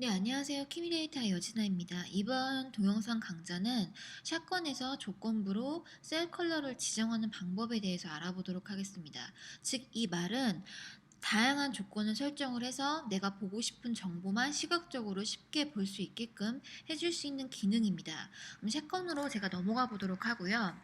네, 안녕하세요. 키미데이터 여진아입니다. 이번 동영상 강좌는 샷건에서 조건부로 셀 컬러를 지정하는 방법에 대해서 알아보도록 하겠습니다. 즉, 이 말은 다양한 조건을 설정을 해서 내가 보고 싶은 정보만 시각적으로 쉽게 볼 수 있게끔 해줄 수 있는 기능입니다. 그럼 샷건으로 제가 넘어가 보도록 하고요.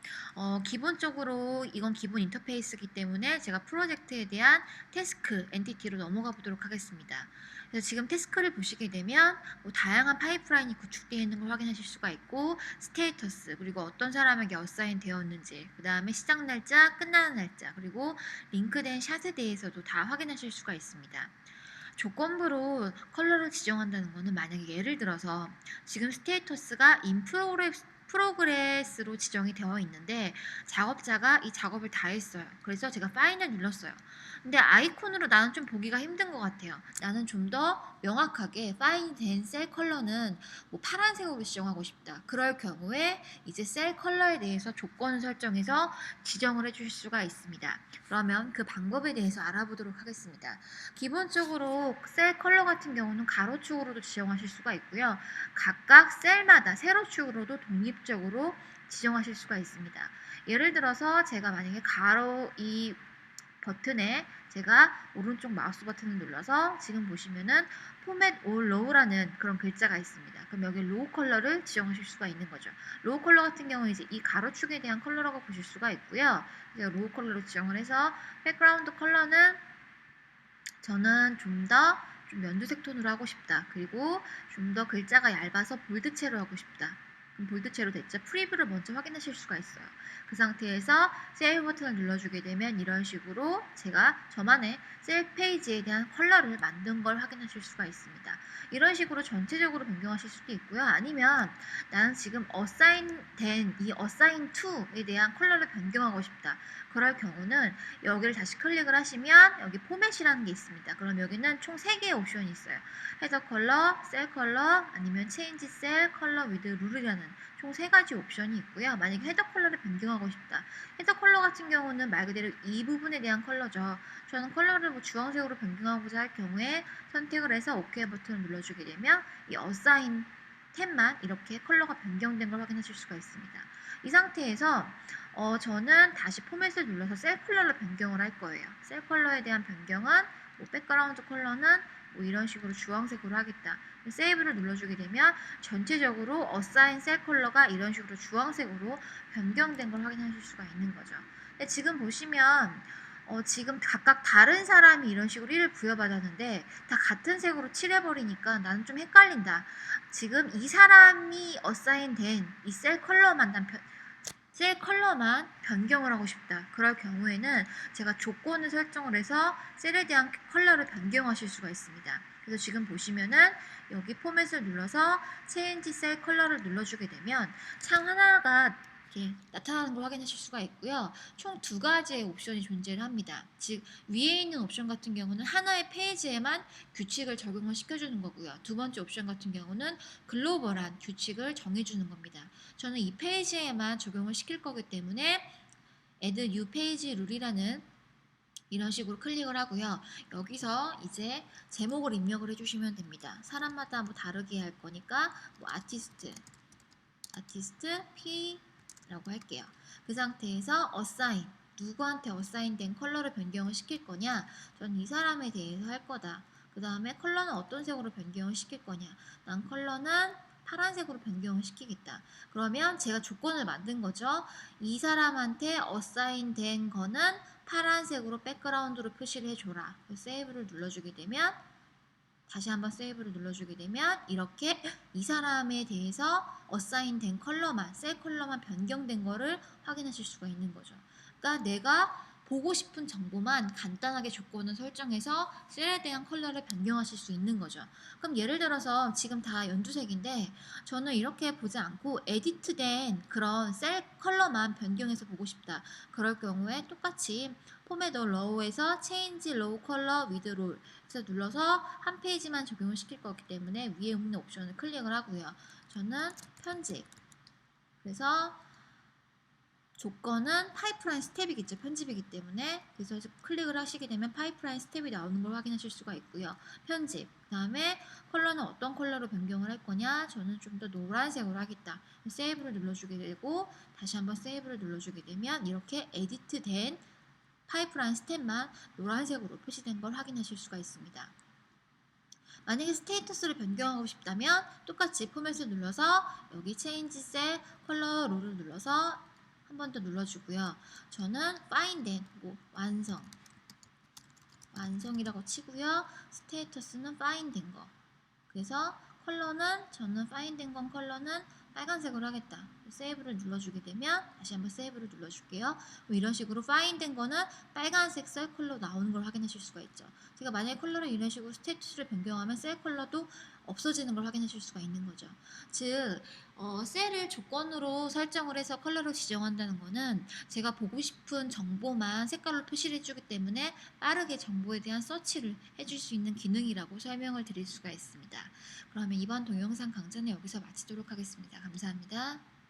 기본적으로 이건 기본 인터페이스이기 때문에 제가 프로젝트에 대한 태스크, 엔티티로 넘어가 보도록 하겠습니다. 그래서 지금 태스크를 보시게 되면 다양한 파이프라인이 구축되어 있는 걸 확인하실 수가 있고, 스테이터스, 그리고 어떤 사람에게 어사인 되었는지, 그 다음에 시작 날짜, 끝나는 날짜, 그리고 링크된 샷에 대해서도 다 확인하실 수가 있습니다. 조건부로 컬러를 지정한다는 것은 만약에 예를 들어서 지금 스테이터스가 인 프로그레스로 지정이 되어 있는데 작업자가 이 작업을 다 했어요. 그래서 제가 파인을 눌렀어요. 근데 아이콘으로 나는 좀 보기가 힘든 것 같아요. 나는 좀 더 명확하게 파인 된 셀 컬러는 뭐 파란색으로 지정하고 싶다. 그럴 경우에 이제 셀 컬러에 대해서 조건을 설정해서 지정을 해주실 수가 있습니다. 그러면 그 방법에 대해서 알아보도록 하겠습니다. 기본적으로 셀 컬러 같은 경우는 가로축으로도 지정하실 수가 있고요. 각각 셀마다 세로축으로도 독립적으로 지정하실 수가 있습니다. 예를 들어서 제가 만약에 가로 이 버튼에 제가 오른쪽 마우스 버튼을 눌러서 지금 보시면은 포맷 올 로우라는 그런 글자가 있습니다. 그럼 여기 로우 컬러를 지정하실 수가 있는 거죠. 로우 컬러 같은 경우는 이제 이 가로축에 대한 컬러라고 보실 수가 있고요. 제가 로우 컬러로 지정을 해서 백그라운드 컬러는 저는 좀 더 연두색 톤으로 하고 싶다. 그리고 좀 더 글자가 얇아서 볼드체로 하고 싶다. 그럼 볼드체로 됐죠. 프리뷰를 먼저 확인하실 수가 있어요. 그 상태에서 세이브 버튼을 눌러주게 되면 이런 식으로 제가 저만의 셀 페이지에 대한 컬러를 만든 걸 확인하실 수가 있습니다. 이런 식으로 전체적으로 변경하실 수도 있고요. 아니면 나는 지금 어사인된 이 어사인 to에 대한 컬러를 변경하고 싶다. 그럴 경우는 여기를 다시 클릭을 하시면 여기 포맷이라는 게 있습니다. 그럼 여기는 총 3개의 옵션이 있어요. 헤더 컬러, 셀 컬러, 아니면 체인지 셀 컬러 위드 룰이라는 총 3가지 옵션이 있고요. 만약에 헤더 컬러를 변경하고 싶다. 헤더 컬러 같은 경우는 말 그대로 이 부분에 대한 컬러죠. 저는 컬러를 뭐 주황색으로 변경하고자 할 경우에 선택을 해서 OK 버튼을 눌러주게 되면 이 어사인 탭만 이렇게 컬러가 변경된 걸 확인하실 수가 있습니다. 이 상태에서 저는 다시 포맷을 눌러서 셀 컬러를 변경을 할 거예요. 셀 컬러에 대한 변경은 뭐 백그라운드 컬러는 뭐 이런 식으로 주황색으로 하겠다. 세이브를 눌러주게 되면 전체적으로 어사인 셀 컬러가 이런 식으로 주황색으로 변경된 걸 확인하실 수가 있는 거죠. 근데 지금 보시면 지금 각각 다른 사람이 이런 식으로 1을 부여받았는데 다 같은 색으로 칠해버리니까 나는 좀 헷갈린다. 지금 이 사람이 어사인 된 이 셀 컬러만 변경을 하고 싶다. 그럴 경우에는 제가 조건을 설정을 해서 셀에 대한 컬러를 변경하실 수가 있습니다. 그래서 지금 보시면은 여기 포맷을 눌러서 체인지 셀 컬러를 눌러주게 되면 창 하나가 이렇게 나타나는 걸 확인하실 수가 있고요. 총 2가지의 옵션이 존재를 합니다. 즉 위에 있는 옵션 같은 경우는 하나의 페이지에만 규칙을 적용을 시켜주는 거고요. 두 번째 옵션 같은 경우는 글로벌한 규칙을 정해주는 겁니다. 저는 이 페이지에만 적용을 시킬 거기 때문에 add new page 룰이라는 이런 식으로 클릭을 하고요. 여기서 이제 제목을 입력을 해주시면 됩니다. 사람마다 뭐 다르게 할 거니까 뭐 아티스트 P라고 할게요. 그 상태에서 assign 누구한테 어사인 된 컬러를 변경을 시킬 거냐? 전 이 사람에 대해서 할 거다. 그 다음에 컬러는 어떤 색으로 변경을 시킬 거냐? 난 컬러는 파란색으로 변경을 시키겠다. 그러면 제가 조건을 만든 거죠. 이 사람한테 어사인 된 거는 파란색으로 백그라운드로 표시를 해줘라. 세이브를 눌러주게 되면 다시 한번 세이브를 눌러주게 되면 이렇게 이 사람에 대해서 어사인 된 컬러만, 셀 컬러만 변경된 거를 확인하실 수가 있는 거죠. 그러니까 내가 보고 싶은 정보만 간단하게 조건을 설정해서 셀에 대한 컬러를 변경하실 수 있는 거죠. 그럼 예를 들어서 지금 다 연두색인데 저는 이렇게 보지 않고 에디트된 그런 셀 컬러만 변경해서 보고 싶다. 그럴 경우에 똑같이 포맷 로우에서 체인지 로우 컬러 위드 롤 그래서 눌러서 한 페이지만 적용을 시킬 거기 때문에 위에 있는 옵션을 클릭을 하고요. 저는 편집 그래서 조건은 파이프라인 스텝이겠죠. 편집이기 때문에. 그래서 클릭을 하시게 되면 파이프라인 스텝이 나오는 걸 확인하실 수가 있고요. 편집. 그다음에 컬러는 어떤 컬러로 변경을 할 거냐? 저는 좀 더 노란색으로 하겠다. 세이브를 눌러주게 되고 다시 한번 세이브를 눌러주게 되면 이렇게 에디트된 파이프라인 스텝만 노란색으로 표시된 걸 확인하실 수가 있습니다. 만약에 스테이터스를 변경하고 싶다면 똑같이 포맷을 눌러서 여기 체인지 셀 컬러 롤을 눌러서 한 번 더 눌러주고요. 저는 find 완성이라고 치고요. 스테이터스는 find 거. 그래서 컬러는 저는 find 건 컬러는 빨간색으로 하겠다. 세이브를 눌러주게 되면 다시 한번 세이브를 눌러줄게요. 이런 식으로 find 거는 빨간색 셀 컬러 나오는 걸 확인하실 수가 있죠. 제가 만약에 컬러를 이런 식으로 스테이터스를 변경하면 셀 컬러도 없어지는 걸 확인하실 수가 있는 거죠. 즉 셀을 조건으로 설정을 해서 컬러를 지정한다는 거는 제가 보고 싶은 정보만 색깔로 표시를 해주기 때문에 빠르게 정보에 대한 서치를 해줄 수 있는 기능이라고 설명을 드릴 수가 있습니다. 그러면 이번 동영상 강좌는 여기서 마치도록 하겠습니다. 감사합니다.